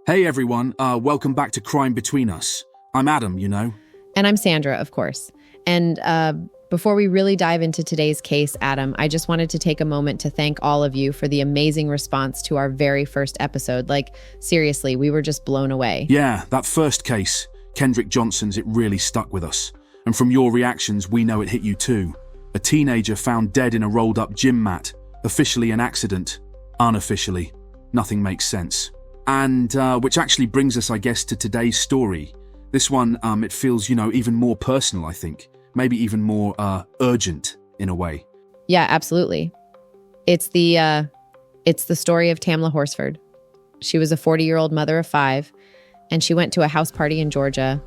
Hey everyone, welcome back to Crime Between Us. I'm Adam, And I'm Sandra, of course. And before we really dive into today's case, Adam, I just wanted to take a moment to thank all of you for the amazing response to our very first episode. Like, seriously, we were just blown away. Yeah, that first case, Kendrick Johnson's, it really stuck with us. And from your reactions, we know it hit you too. A teenager found dead in a rolled-up gym mat. Officially an accident. Unofficially. Nothing makes sense. And which actually brings us, I guess, to today's story. This one, it feels, even more personal, I think. Maybe even more urgent, in a way. Yeah, absolutely. It's the story of Tamla Horsford. She was a 40-year-old mother of 5, and she went to a house party in Georgia,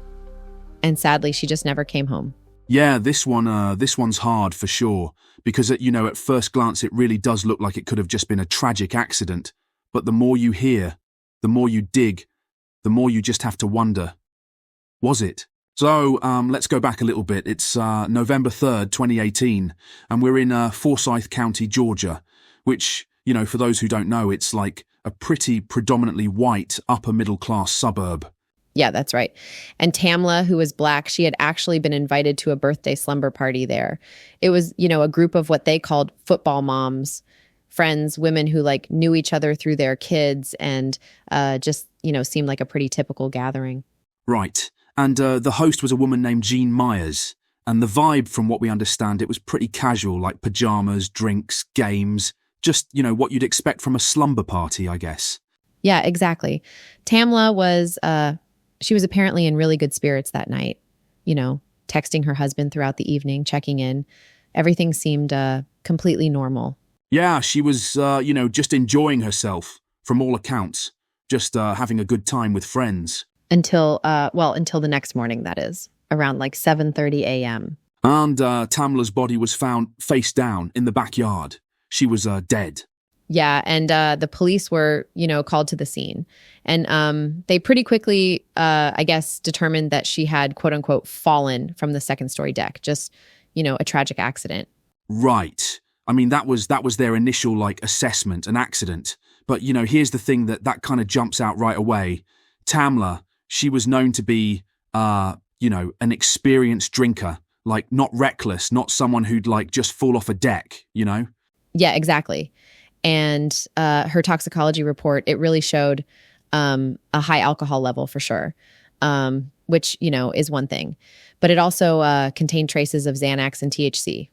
and sadly, she just never came home. Yeah, this one's hard for sure, because at first glance, it really does look like it could have just been a tragic accident. But the more you hear, the more you dig, the more you just have to wonder, was it? So let's go back a little bit. It's November 3rd, 2018, and we're in Forsyth County, Georgia, which, for those who don't know, it's like a pretty predominantly white upper middle class suburb. Yeah, that's right. And Tamla, who was Black, she had actually been invited to a birthday slumber party there. It was, a group of what they called football moms, friends, women who knew each other through their kids and just, seemed like a pretty typical gathering. Right. And the host was a woman named Jean Myers. And the vibe, from what we understand, it was pretty casual, like pajamas, drinks, games, just, what you'd expect from a slumber party, I guess. Yeah, exactly. Tamla she was apparently in really good spirits that night, texting her husband throughout the evening, checking in. Everything seemed completely normal. Yeah, she was, just enjoying herself, from all accounts, just having a good time with friends. Until the next morning, that is, around 7:30 a.m. And Tamla's body was found face down in the backyard. She was dead. Yeah, and the police were, called to the scene. And they pretty quickly, I guess, determined that she had, quote unquote, fallen from the second-story deck. Just, a tragic accident. Right. I mean, that was their initial, assessment, an accident. But, here's the thing that kind of jumps out right away. Tamla, she was known to be, an experienced drinker, not reckless, not someone who'd, just fall off a deck, Yeah, exactly. And her toxicology report, it really showed a high alcohol level for sure, which, is one thing. But it also contained traces of Xanax and THC.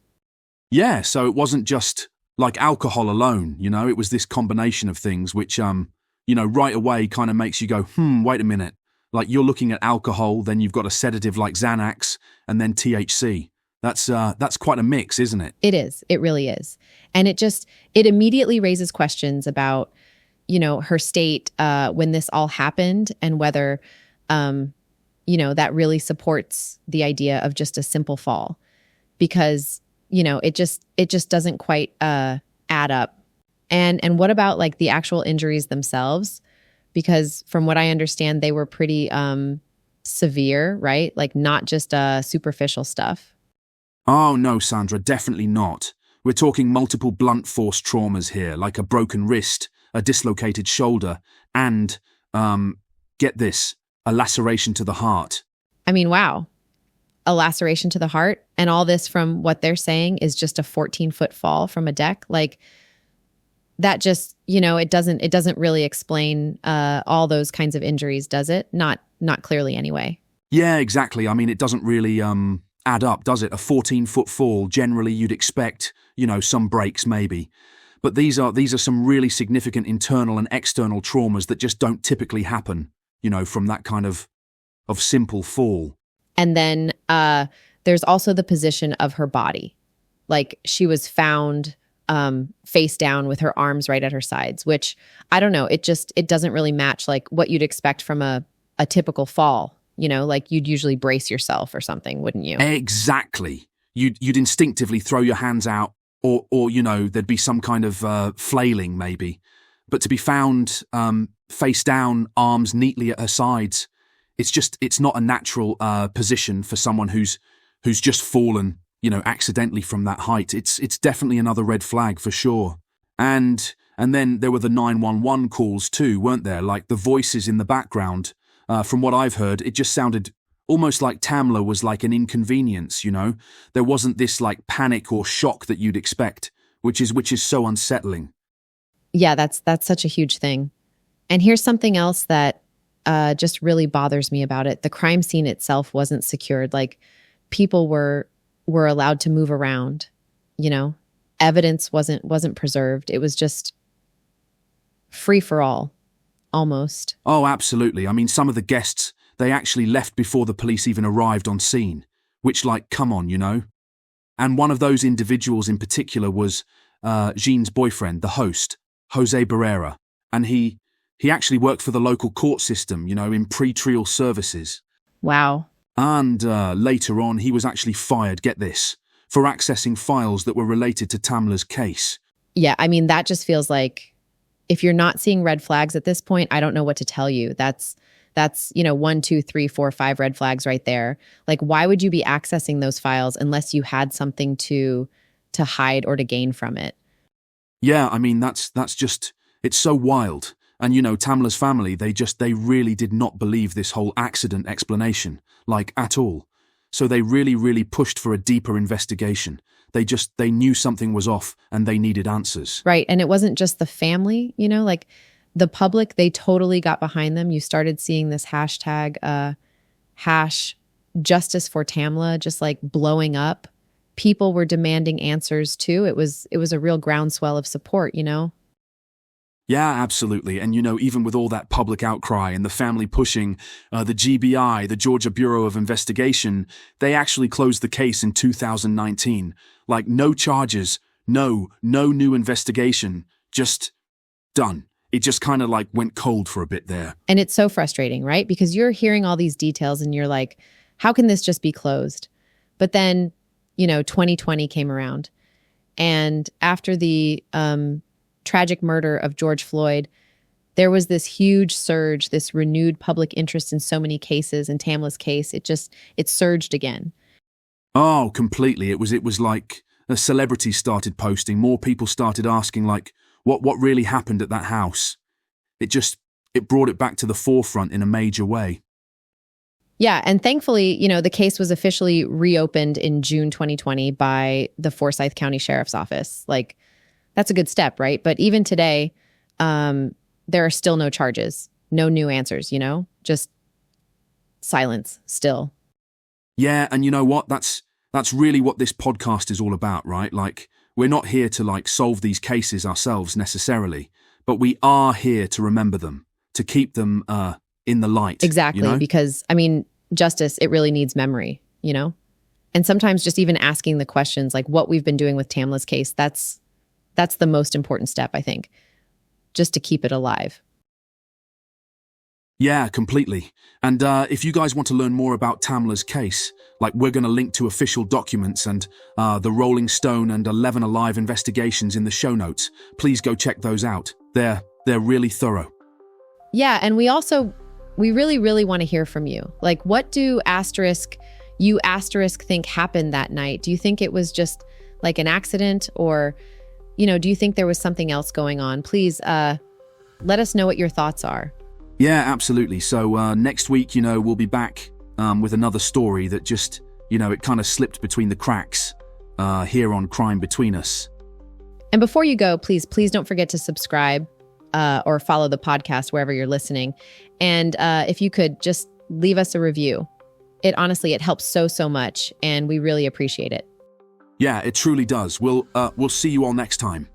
Yeah, so it wasn't just alcohol alone, it was this combination of things which, right away kind of makes you go, wait a minute. You're looking at alcohol, then you've got a sedative like Xanax, and then THC. That's quite a mix, isn't it? It is. It really is. And it immediately raises questions about, her state when this all happened and whether, that really supports the idea of just a simple fall. Because it just doesn't quite add up. And what about the actual injuries themselves? Because from what I understand, they were pretty severe, right? Not just superficial stuff. Oh no, Sandra, definitely not. We're talking multiple blunt force traumas here, like a broken wrist, a dislocated shoulder, and, get this, a laceration to the heart. I mean, wow. A laceration to the heart, and all this from what they're saying is just a 14-foot fall from a deck. That just, it doesn't really explain all those kinds of injuries, does it? Not clearly anyway. Yeah, exactly. I mean, it doesn't really add up, does it? A 14-foot fall, generally you'd expect, some breaks maybe. But these are some really significant internal and external traumas that just don't typically happen, from that kind of simple fall. And then there's also the position of her body. She was found face down with her arms right at her sides, which, I don't know, it doesn't really match what you'd expect from a typical fall. You'd usually brace yourself or something, wouldn't you? Exactly. You'd instinctively throw your hands out or there'd be some kind of flailing maybe. But to be found face down, arms neatly at her sides, it's not a natural position for someone who's just fallen, accidentally from that height. It's definitely another red flag for sure. And And then there were the 911 calls too, weren't there? Like the voices in the background. From what I've heard, it just sounded almost like Tamla was like an inconvenience, you know? There wasn't this like panic or shock that you'd expect, which is so unsettling. Yeah, that's such a huge thing. And here's something else that just really bothers me about it. The crime scene itself wasn't secured. Like people were allowed to move around, you know? Evidence wasn't preserved. It was just free for all, almost. Oh, absolutely. I mean, some of the guests, they actually left before the police even arrived on scene, which, like, come on, you know? And one of those individuals in particular was Jean's boyfriend, the host, Jose Barrera. And he actually worked for the local court system, you know, in pre-trial services. Wow. And later on, he was actually fired, get this, for accessing files that were related to Tamla's case. Yeah, I mean, that just feels like if you're not seeing red flags at this point, I don't know what to tell you. That's 1, 2, 3, 4, 5 red flags right there. Like, why would you be accessing those files unless you had something to hide or to gain from it? Yeah, I mean, that's just, it's so wild. And, you know, Tamla's family, they really did not believe this whole accident explanation, like, at all. So they really, really pushed for a deeper investigation. They knew something was off and they needed answers. Right. And it wasn't just the family, you know, like the public, they totally got behind them. You started seeing this hashtag, hash justice for Tamla, just like blowing up. People were demanding answers too. It was a real groundswell of support, you know? Yeah, absolutely. And, you know, even with all that public outcry and the family pushing, the GBI, the Georgia Bureau of Investigation, they actually closed the case in 2019. Like, no charges, no new investigation, just done. It just kind of like went cold for a bit there. And it's so frustrating, right? Because you're hearing all these details and you're like, how can this just be closed? But then, you know, 2020 came around. And after the tragic murder of George Floyd, there was this huge surge, this renewed public interest in so many cases. In Tamla's case, it surged again. Oh, completely. It was like a celebrity started posting. More people started asking, like, what really happened at that house? It brought it back to the forefront in a major way. Yeah, and thankfully, you know, the case was officially reopened in June 2020 by the Forsyth County Sheriff's Office. Like, that's a good step, right? But even today, there are still no charges, no new answers, you know? Just silence still. Yeah, and you know what? That's really what this podcast is all about, right? Like, we're not here to like solve these cases ourselves necessarily, but we are here to remember them, to keep them in the light. Exactly, you know? Because, I mean, justice, it really needs memory, you know? And sometimes just even asking the questions, like what we've been doing with Tamla's case, that's the most important step, I think, just to keep it alive. Yeah, completely. And if you guys want to learn more about Tamla's case, like we're going to link to official documents and the Rolling Stone and 11 Alive investigations in the show notes. Please go check those out. They're really thorough. Yeah, and we really, really want to hear from you. Like, what do you think happened that night? Do you think it was just like an accident, or, you know, do you think there was something else going on? Please let us know what your thoughts are. Yeah, absolutely. So next week, you know, we'll be back with another story that just, you know, it kind of slipped between the cracks here on Crime Between Us. And before you go, please don't forget to subscribe or follow the podcast wherever you're listening. And if you could just leave us a review. It helps so much, and we really appreciate it. Yeah, it truly does. We'll see you all next time.